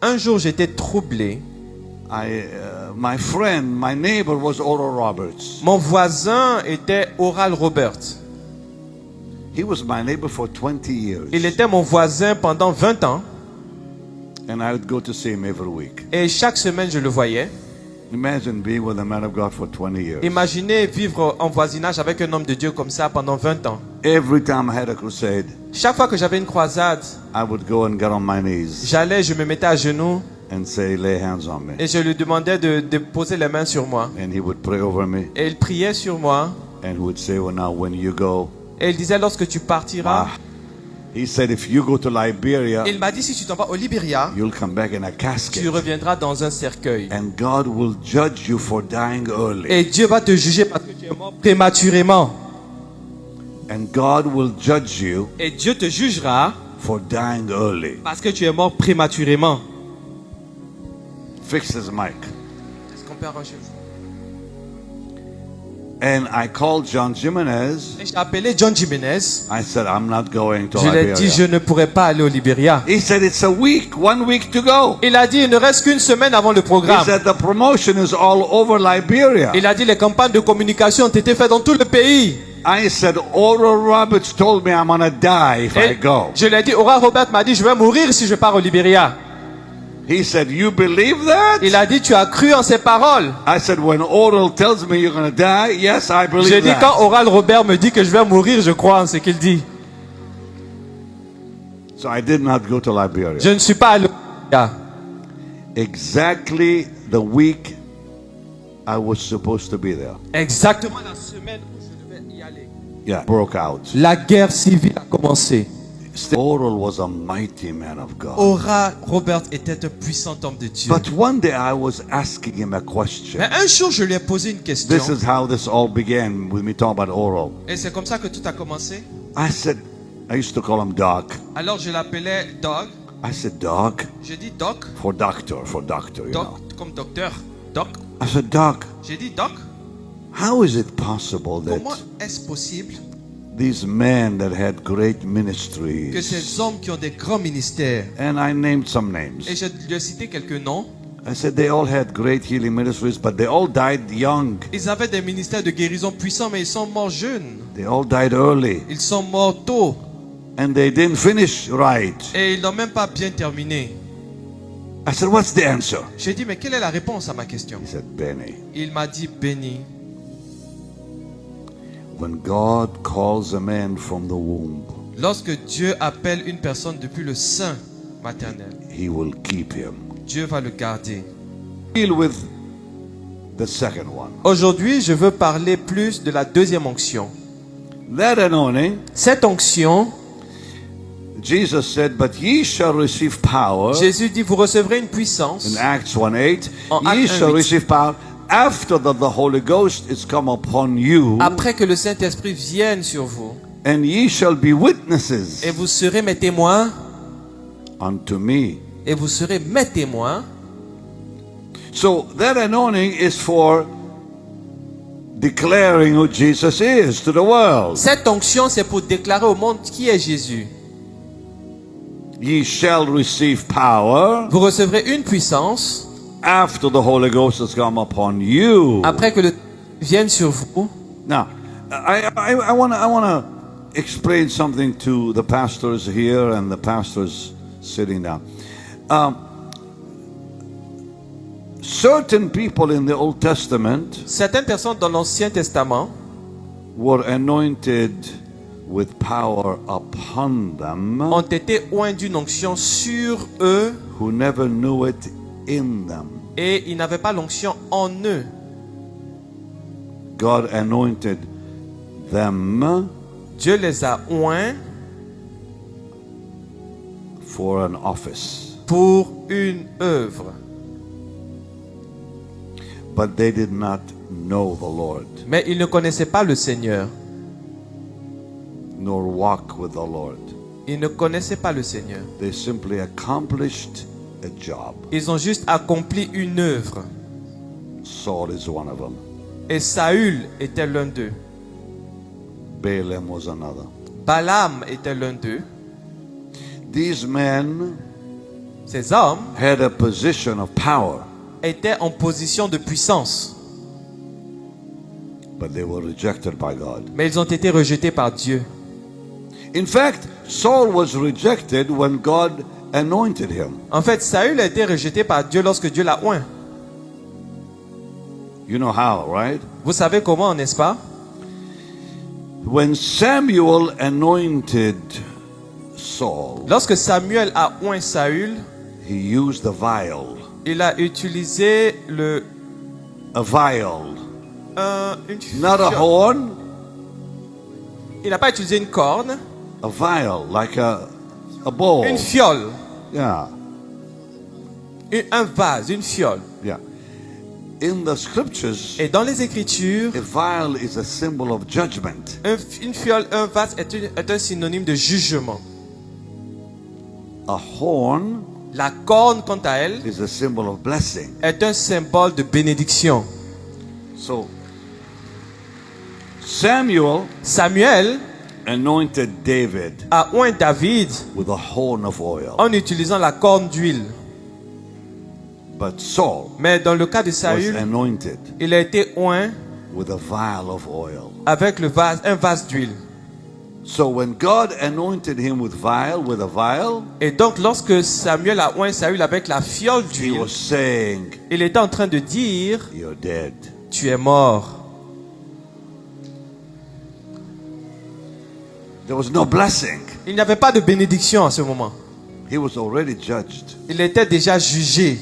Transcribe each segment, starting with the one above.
Un jour, j'étais troublé. My neighbor was Oral Roberts. Mon voisin était Oral Robert. He was my neighbor for 20 years. Il était mon voisin pendant 20 ans. And I would go to see him every week. Et chaque semaine, je le voyais. Imagine being with a man of God for 20 years. Imaginez vivre en voisinage avec un homme de Dieu comme ça pendant 20 ans. Every time I had a crusade, Chaque fois que j'avais une croisade, I would go and get on my knees j'allais, je me mettais à genoux and say, lay hands on me. et je lui demandais de poser les mains sur moi. And he would pray over me Et il priait sur moi. and he would say, well, now when you go, Et il disait, lorsque tu partiras, he said, if you go to Liberia, il m'a dit, si tu t'en vas au Libéria, you'll come back in a casket. tu reviendras dans un cercueil. And God will judge you for dying early. Et Dieu va te juger parce que tu es mort prématurément. And God will judge you Et Dieu te jugera for dying early. parce que tu es mort prématurément. Fix his mic. Est-ce qu'on peut arranger ça? And I called John Jimenez. Et j'ai appelé John Jimenez. I said, I'm not going to Je lui ai dit, je Liberia. ne pourrai pas aller au Libéria. He said, it's a week, 1 week to go. Il a dit, il ne reste qu'une semaine avant le He programme. said, the promotion is all over Liberia. Il a dit, les campagnes de communication ont été faites dans tout le pays. I said, Oral Roberts told me I'm going to die if I Et go. je lui ai dit, Oral Robert m'a dit, je vais mourir si je pars au Libéria. He said, you believe that? Il a dit, tu as cru en ses paroles. I said, when Oral tells me you're going to die, yes, I believe J'ai dit, that. quand Oral Robert me dit que je vais mourir, je crois en ce qu'il dit. So I did not go to Liberia. Je ne suis pas allé au Libéria. Exactly the week I was supposed to be there. Exactement la semaine où je devais y aller. Yeah, broke out. La guerre civile a commencé. Oral was a mighty man of God. Oral Robert était un puissant homme de Dieu. But one day I was asking him a question. Mais un jour, je lui ai posé une question. This is how this all began with me talking about Oral. Et c'est comme ça que tout a commencé. I said, I used to call him Doc. Alors je l'appelais Doc. I said, Doc, Je dis Doc. for doctor, you Doc know. comme docteur. Doc. I said, Doc, J'ai dit Doc. how is it possible Comment that est-ce possible these men that had great que ministries, ces hommes qui ont des grands ministères, and I named some names. et je lui ai cité quelques noms, I said they all had great healing ministries, but they all died young. ils avaient des ministères de guérison puissants, mais ils sont morts jeunes. They all died early, Ils sont morts tôt. and they didn't finish right. Et ils n'ont même pas bien terminé. I said, what's the answer? J'ai dit, mais quelle est la réponse à ma question? He said, Benny, Il m'a dit, béni. when God calls a man from the womb, Lorsque Dieu appelle une personne depuis le sein maternel, he will keep him. Dieu va le garder. Deal with the second one. Aujourd'hui, je veux parler plus de la deuxième onction. That anointing, Cette onction, Jesus said, but ye shall receive power. Jésus dit, vous recevrez une puissance. In Acts 1:8, En ye Actes shall 1:8. receive power after that the Holy Ghost is come upon you, Après que le Saint-Esprit vienne sur vous, and ye shall be witnesses et vous serez mes témoins, unto me. et vous serez mes témoins. So that anointing is for declaring who Jesus is to the world. Cette onction, c'est pour déclarer au monde qui est Jésus. Ye shall receive power Vous recevrez une puissance after the Holy Ghost has come upon you. après que le vienne sur vous. Now, I want to explain something to the pastors here and the pastors sitting down. Certain people in the Old Testament Certaines personnes dans l'Ancien Testament were anointed with power upon them ont été oints d'une onction sur eux who never knew it in them. et ils n'avaient pas l'onction en eux. God anointed them Dieu les a oints for an office, pour une œuvre. but they did not know the Lord Mais ils ne connaissaient pas le Seigneur. nor walk with the Lord. Ils ne connaissaient pas le Seigneur. They simply accomplished a job. Ils ont juste accompli une œuvre. Saul is one of them. Et Saül était l'un d'eux. Balaam was another. Balaam était l'un d'eux. These men Ces hommes had a position of power, étaient en position de puissance, but they were rejected by God. mais ils ont été rejetés par Dieu. In fact, Saul was rejected when God anointed him. En fait, Saül a été rejeté par Dieu lorsque Dieu l'a oint. You know how, right? Vous savez comment, n'est-ce pas? When Samuel anointed Saul, Lorsque Samuel a oint Saül, he used a vial. il a utilisé A vial. une Not a fiole. horn, Il n'a pas utilisé une corne, a vial, like a bowl. une fiole, Yeah, un vase, une fiole. yeah. In the scriptures, Et dans les Écritures, a vial is a symbol of judgment. une fiole, un vase est un synonyme de jugement. A horn La corne, quant à elle, is a symbol of blessing. est un symbole de bénédiction. So, Samuel Samuel anointed David a oint David with a horn of oil. en utilisant la corne d'huile. But Saul Mais dans le cas de was Saül, anointed il a été oint with a vial of oil. avec un vase d'huile. So when God anointed him with a vial, Et donc, lorsque Samuel a oint Saül avec la fiole he d'huile, was saying, il était en train de dire, "You're dead." tu es mort. There was no blessing. Il n'y avait pas de bénédiction en ce moment. He was already judged Il était déjà jugé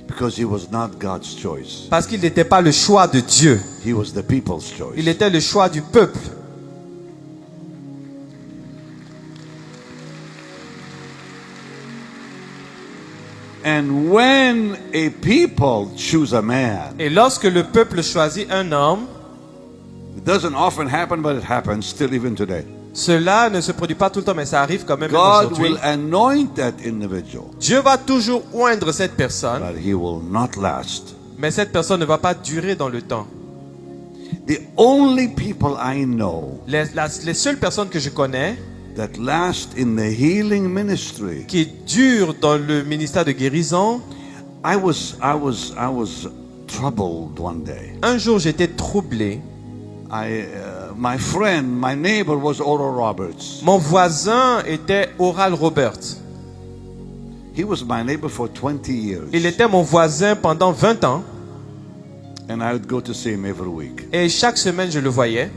because he was not God's choice. parce qu'il n'était pas le choix de Dieu. He was the people's Il choice. était le choix du peuple. And when a people choose a man, Et lorsque le peuple choisit un homme, it doesn't often happen, but it happens still even today. cela ne se produit pas tout le temps, mais ça arrive quand même God aujourd'hui. will anoint that individual, Dieu va toujours oindre cette personne, but he will not last. mais cette personne ne va pas durer dans le temps. The only people I know Les seules personnes que je connais that last in the healing ministry, qui durent dans le ministère de guérison, I was troubled one day. un jour j'étais troublé. My friend, my neighbor was Oral Roberts. Mon voisin était Oral Robert. He was my neighbor for 20 years. Il était mon voisin pendant 20 ans And I would go to see him every week. et chaque semaine je le voyais.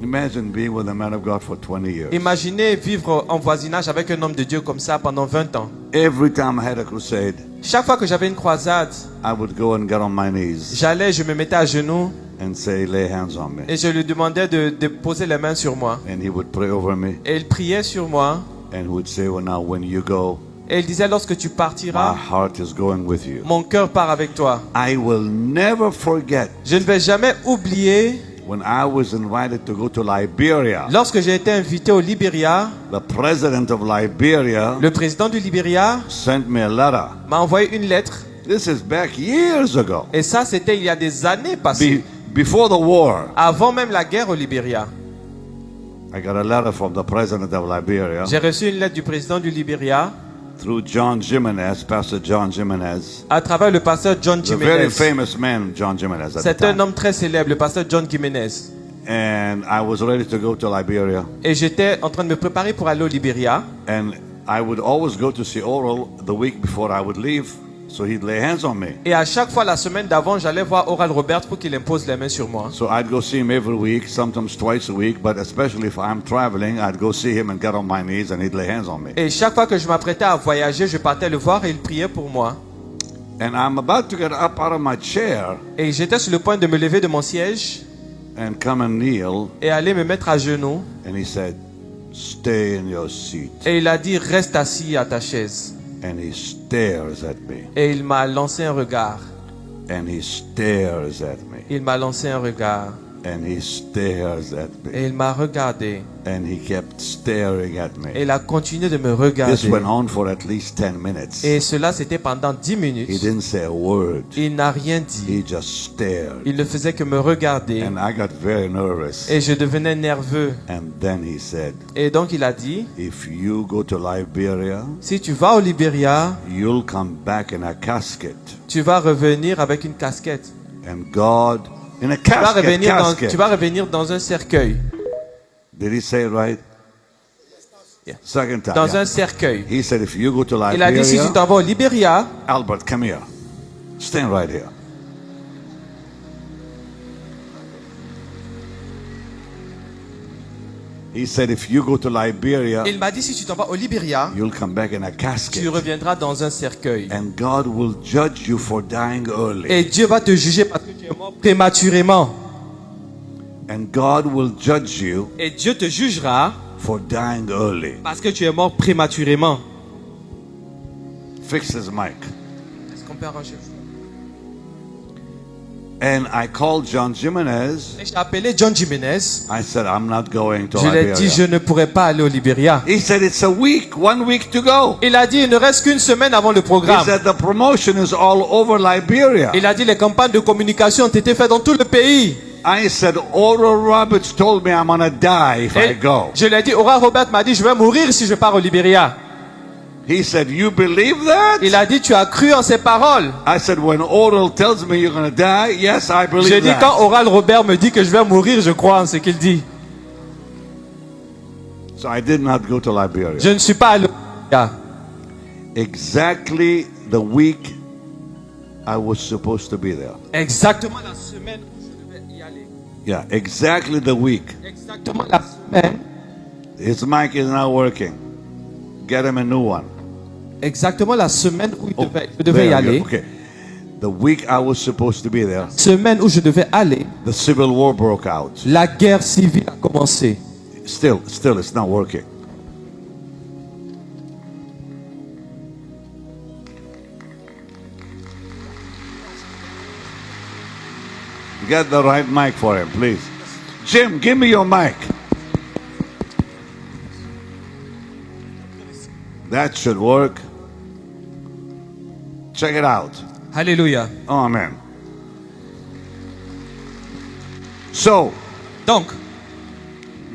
Imagine being with a man of God for 20 years. Imaginez vivre en voisinage avec un homme de Dieu comme ça pendant 20 ans. Every time I had a crusade, Chaque fois que j'avais une croisade, I would go and get on my knees j'allais, je me mettais à genoux and say, lay hands on me. et je lui demandais de poser les mains sur moi. And he would pray over me Et il priait sur moi and would say, well, now when you go, et il disait, lorsque tu my partiras, heart is going with you. mon cœur part avec toi. I will never forget Je ne vais jamais oublier when I was invited to go to Liberia. lorsque j'ai été invité au Libéria, The president of Liberia le président du Libéria sent me a letter. m'a envoyé une lettre. This is back years ago, Et ça, c'était il y a des années passées, before the war. avant même la guerre au Libéria. I got a letter from the president of Liberia J'ai reçu une lettre du président du Libéria through John Jimenez, Pastor John Jimenez, à travers le pasteur John the very Jimenez. famous man, John Jimenez. At the C'est un time. homme très célèbre, le pasteur John Jimenez. And I was ready to go to Liberia, Et j'étais en train de me préparer pour aller au Libéria. and I would always go to see Oral the week before I would leave, so he'd lay hands on me. Et à chaque fois, la semaine d'avant, j'allais voir Oral Robert pour qu'il impose les mains sur moi. So I'd go see him every week, sometimes twice a week, but especially if I'm traveling, I'd go see him and get on my knees and he'd lay hands on me. Et chaque fois que je m'apprêtais à voyager, je partais le voir et il priait pour moi. And I'm about to get up out of my chair Et j'étais sur le point de me lever de mon siège and come and kneel, et aller me mettre à genoux. and he said, stay in your seat. Et il a dit, reste assis à ta chaise. And he stares at me, Et il m'a lancé un regard. and he stares at me, Il m'a lancé un regard. And he stares at Et me. il m'a regardé. And he kept staring at Et me. il a continué de me This regarder. went on for at least 10 minutes. Et cela, c'était pendant 10 He minutes. didn't say a word. Il n'a rien dit. He just stared. Il ne faisait que me regarder. And I got very nervous. Et je devenais nerveux. And then he said, Et donc il a dit, if you go to Liberia, si tu vas au Libéria, you'll come back in a casket. tu vas revenir avec une casquette. And God, in a Tu vas casket, revenir dans, casket. tu vas revenir dans un cercueil. Did he say it right? Yeah. Second time. Dans yeah. un cercueil. He said, if you go to Il a dit, si tu Liberia, t'en vas au Libéria, Albert, come here. Stand right here. He said, if you go to Liberia, il m'a dit, si tu t'en vas au Libéria, you'll come back in a tu casket. reviendras dans un cercueil. And God will judge you for dying early. Et Dieu va te juger parce que tu es mort prématurément. And God will judge you Et Dieu te jugera for dying early. parce que tu es mort prématurément. Fix his mic. Est-ce qu'on peut arranger ça? And I called John Jimenez. Et j'ai appelé John Jimenez. I said, I'm not going to Je lui ai dit, je Liberia. ne pourrai pas aller au Libéria. He said, it's a week, 1 week to go. Il a dit, il ne reste qu'une semaine avant le He programme. said, the promotion is all over Liberia. Il a dit, les campagnes de communication ont été faites dans tout le pays. I said, Oral Roberts told me I'm going to die if I Et go. je lui ai dit, Oral Robert m'a dit, je vais mourir si je pars au Libéria. He said, you believe that? Il a dit, tu as cru en ses paroles. I said, when Oral tells me you're going to die, yes, I J'ai believe dit, quand that. Oral Robert me dit que je vais mourir, je crois en ce qu'il dit. So I did not go to Liberia. Je ne suis pas allé au Libéria. Exactly the week I was supposed to be there. Exactement la semaine où je devais y aller. Yeah, exactly the week. Exactement la semaine. His mic is not working. Get him a new one. Exactement la semaine où Oh, je devais y there, aller. okay. The week I was supposed to be there, Semaine où je devais aller, the civil war broke out. la guerre civile a commencé. Still, it's not working. Get the right mic for him, please. Jim, give me your mic. That should work. Check it out. Alléluia. Amen. So, Donc,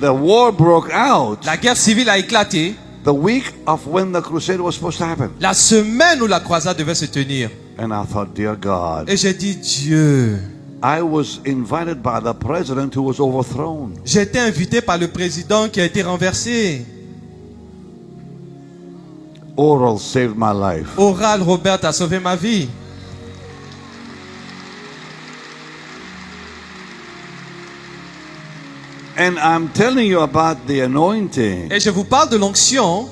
the war broke out la guerre civile a éclaté the week of when the crusade was supposed to happen. la semaine où la croisade devait se tenir. And I thought, dear God, Et j'ai dit, Dieu, I was invited by the president who was overthrown. j'ai été invité par le président qui a été renversé. Oral saved my life. Oral Robert a sauvé ma vie. And I'm telling you about the anointing. Et je vous parle de l'onction.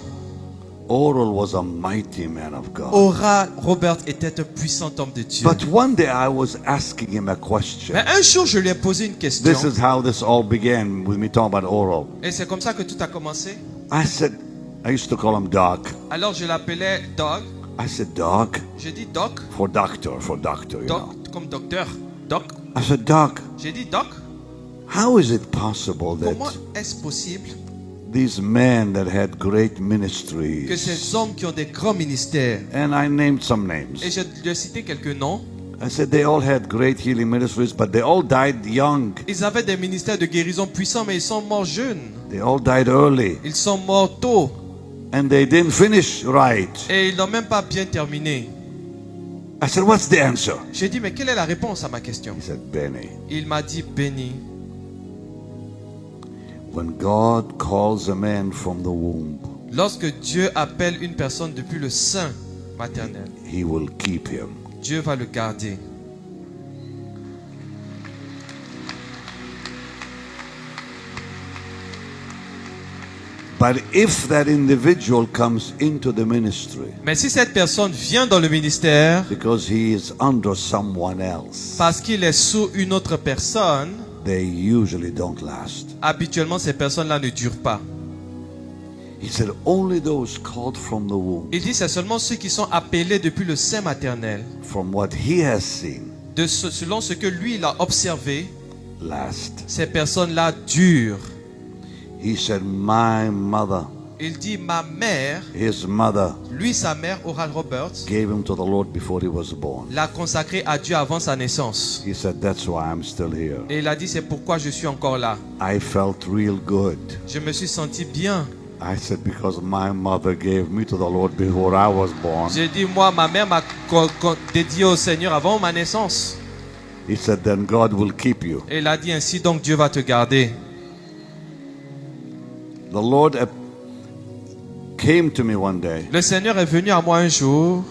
Oral was a mighty man of God. Oral Robert était un puissant homme de Dieu. But one day I was asking him a question. Mais un jour, je lui ai posé une question. This is how this all began with me talking about Oral. Et c'est comme ça que tout a commencé. I said, I used to call him Doc. Alors je l'appelais Doc. I said, Doc, J'ai dit Doc. for doctor, you Doc, know. comme docteur. Doc. I said, Doc, J'ai dit Doc. how is it possible Comment that est-ce possible these men that had great que ministries, ces hommes qui ont des grands ministères, and I named some et names, je lui ai cité quelques noms, I said they all had great healing ministries, but they all died young. ils avaient des ministères de guérison puissants, mais ils sont morts jeunes. They all died early, Ils sont morts tôt. and they didn't finish right. Et ils n'ont même pas bien terminé. I said, what's the answer? J'ai dit, mais quelle est la réponse à ma question? He said, Benny, Il m'a dit, béni. when God calls a man from the womb, Lorsque Dieu appelle une personne depuis le sein maternel, he will keep him. Dieu va le garder. But if that individual comes into the ministry Mais si cette personne vient dans le ministère because he is under someone else, parce qu'il est sous une autre personne, they usually don't last. habituellement ces personnes-là ne durent pas. He said, only those called from the womb, Il dit c'est seulement ceux qui sont appelés depuis le sein maternel, from what he has seen, selon ce que lui il a observé, last. Ces personnes-là durent. He said, my mother, Il dit, ma mère, his mother, lui, sa mère, Oral Roberts, gave him to the Lord before he was born. l'a consacré à Dieu avant sa naissance. He said, that's why I'm still here. Et il a dit, c'est pourquoi je suis encore là. I felt real good. Je me suis senti bien. I said, because my mother gave me to the Lord before I was born. J'ai dit, moi, ma mère m'a dédié au Seigneur avant ma naissance. He said, then God will keep you. Et il a dit, ainsi donc Dieu va te garder. The Lord came to me one day Le Seigneur est venu à moi un jour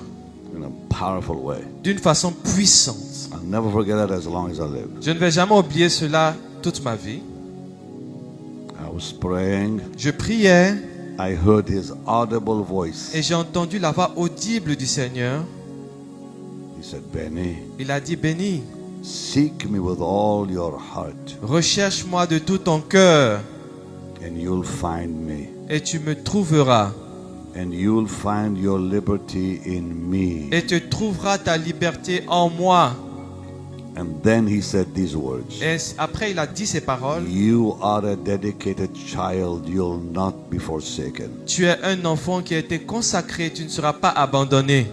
in a powerful way. d'une façon puissante. I'll never forget it as long as I live. Je ne vais jamais oublier cela toute ma vie. I was praying. Je priais I heard his audible voice. et j'ai entendu la voix audible du Seigneur. He said, Benny, Il a dit, béni, seek me with all your heart recherche-moi de tout ton cœur and you'll find me. et tu me trouveras. And you'll find your liberty in me. Et tu trouveras ta liberté en moi. And then he said these words. Et après, il a dit ces paroles. You are a dedicated child. You'll not be forsaken. Tu es un enfant qui a été consacré, tu ne seras pas abandonné.